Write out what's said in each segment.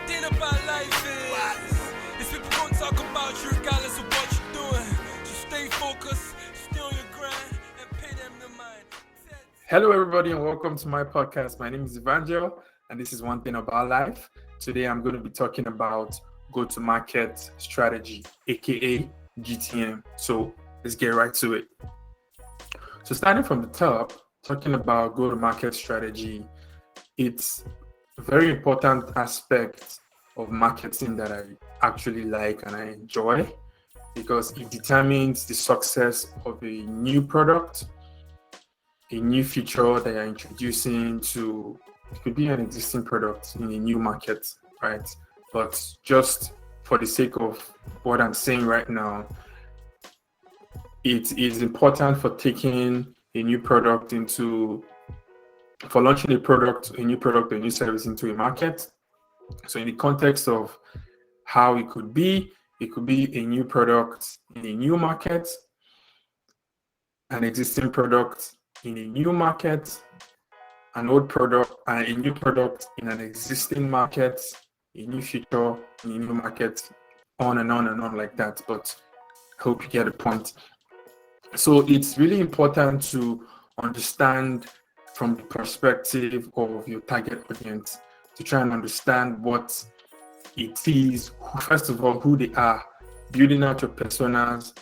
thing about life is people gonna talk about you regardless of what you're doing. So stay focused, stay on your grind, and pay them the mind. Hello, everybody, and welcome to my podcast. My name is Evangel, and this is One Thing About Life. Today, I'm going to be talking about go-to-market strategy, aka GTM. So let's get right to it. So starting from the top, talking about go-to-market strategy, it's a very important aspect of marketing that I actually like and I enjoy because it determines the success of a new product, a new feature that you're introducing to, it could be an existing product in a new market, right? But just for the sake of what I'm saying right now, it is important for taking a new product for launching a new product, a new service into a market. So in the context of how it could be a new product in a new market, an existing product in a new market, an old product, a new product in an existing market, a new feature in a new market, on and on and on like that. But I hope you get the point. So it's really important to understand from the perspective of your target audience to try and understand what it is, first of all, who they are, building out your personas,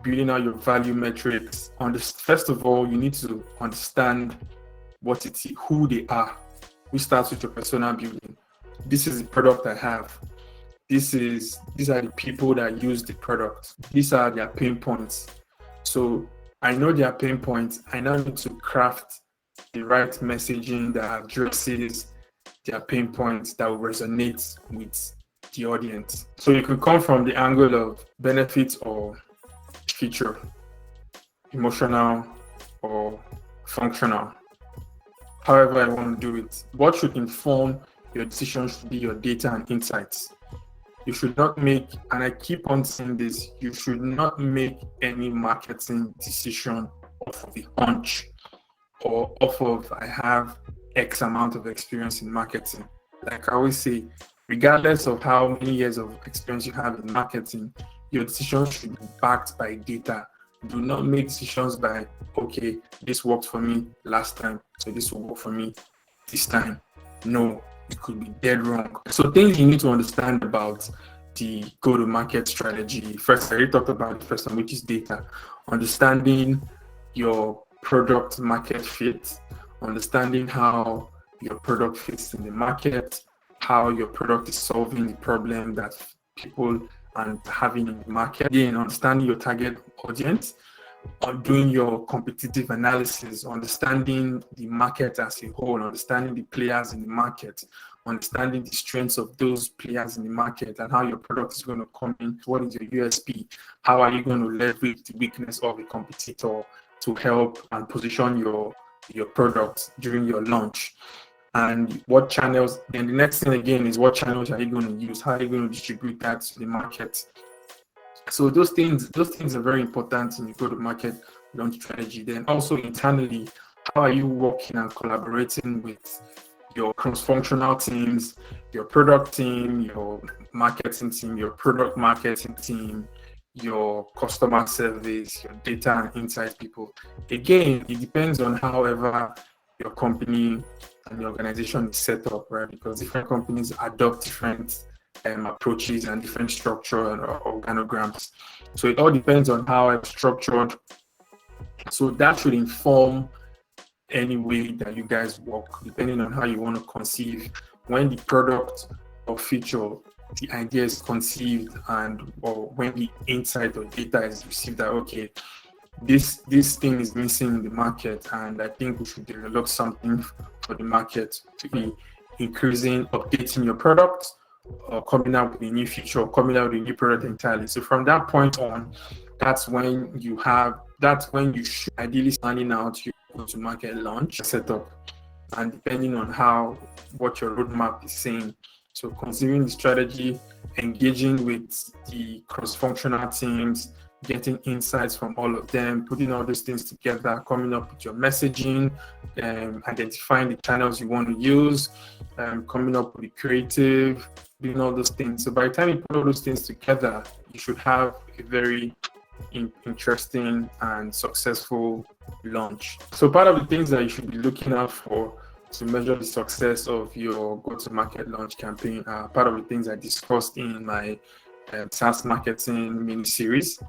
building out your value metrics. First of all, you need to understand what it is, who they are. We start with your persona building. This is the product I have. These are the people that use the product. These are their pain points. So I know their pain points. I now need to craft the right messaging that addresses their pain points that will resonate with the audience. So you could come from the angle of benefit or feature, emotional or functional. However I want to do it. What should inform your decisions should be your data and insights. You should not make, and I keep on saying this, you should not make any marketing decision off of a hunch or off of I have X amount of experience in marketing. Like I always say, regardless of how many years of experience you have in marketing, your decisions should be backed by data. Do not make decisions by, okay, this worked for me last time, so this will work for me this time. No, it could be dead wrong. So things you need to understand about the go-to-market strategy. First, I already talked about the first one, which is data. Understanding your product market fit, understanding how your product fits in the market, how your product is solving the problem that people are having in the market. Then understanding your target audience, on doing your competitive analysis, understanding the market as a whole, understanding the players in the market, understanding the strengths of those players in the market and how your product is going to come in. What is your USP? How are you going to leverage the weakness of a competitor to help and position your product during your launch? And what channels, then the next thing again is what channels are you going to use? How are you going to distribute that to the market? So those things are very important in your go-to-market launch strategy. Then also internally, how are you working and collaborating with your cross-functional teams, your product team, your marketing team, your product marketing team, your customer service, your data and insight people? Again, it depends on however your company and your organization is set up, right? Because different companies adopt different approaches and different structure and organograms. So it all depends on how I'm structured. So that should inform any way that you guys work, depending on how you want to conceive. When the product or feature, the idea is conceived, and or when the insight or data is received that okay, this thing is missing in the market, and I think we should develop something for the market to be increasing, updating your product, or coming out with a new feature, or coming out with a new product entirely. So from that point on, that's when you should ideally planning out your go-to-market launch setup, and depending on what your roadmap is saying. So considering the strategy, engaging with the cross-functional teams, getting insights from all of them, putting all those things together, coming up with your messaging, identifying the channels you want to use, coming up with the creative, doing all those things. So by the time you put all those things together, you should have a very interesting and successful launch. So part of the things that you should be looking out for to measure the success of your go-to-market launch campaign are part of the things I discussed in my SaaS marketing mini series,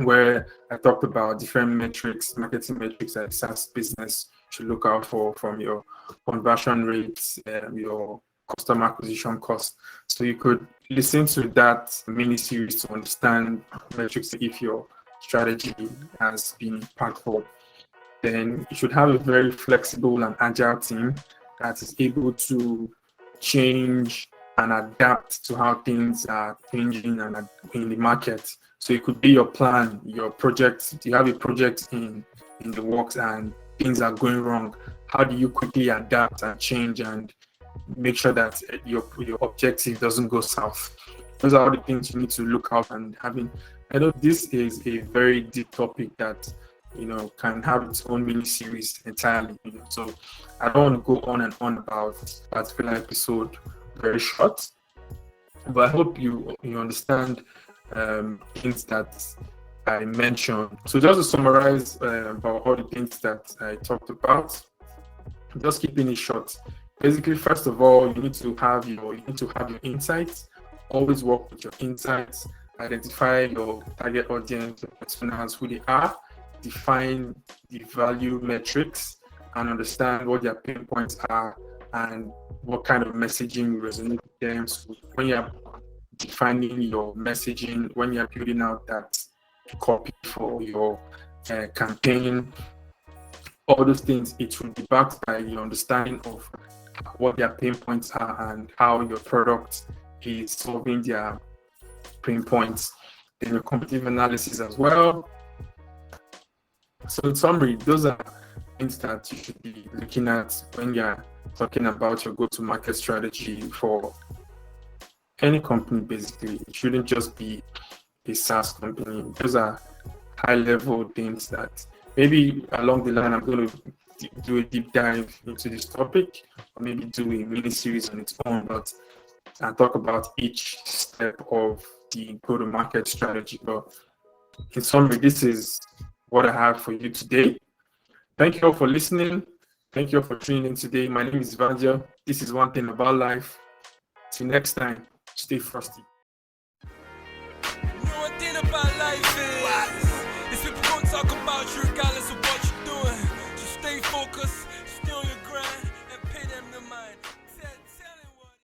where I talked about different metrics, marketing metrics that SaaS business should look out for, from your conversion rates, your customer acquisition cost. So you could listen to that mini series to understand metrics if your strategy has been impactful. Then you should have a very flexible and agile team that is able to change and adapt to how things are changing and in the market. So it could be your plan, your project. You have a project in the works and things are going wrong. How do you quickly adapt and change and make sure that your objective doesn't go south? Those are all the things you need to look out and having. I know this is a very deep topic that can have its own mini series entirely. So I don't want to go on and on about that particular episode very short, but I hope you understand things that I mentioned. So just to summarize about all the things that I talked about, just keeping it short. Basically, first of all, you need to have your insights. Always work with your insights. Identify your target audience, your personas, who they are. Define the value metrics and understand what their pain points are and what kind of messaging resonates with them. So when you're defining your messaging, when you're building out that copy for your campaign, all those things, it will be backed by your understanding of what their pain points are and how your product is solving their pain points. Then your competitive analysis as well. So in summary, those are things that you should be looking at when you're talking about your go-to-market strategy for any company. Basically, it shouldn't just be a SaaS company. Those are high-level things that maybe along the line I'm going to do a deep dive into this topic, or maybe do a mini series on its own, but and talk about each step of the go-to-market strategy. But in summary, this is what I have for you today. Thank you all for listening. Thank you all for tuning in today. My name is Vanja. This is One Thing About Life. Till next time, stay frosty. One thing about life is people gonna talk about you,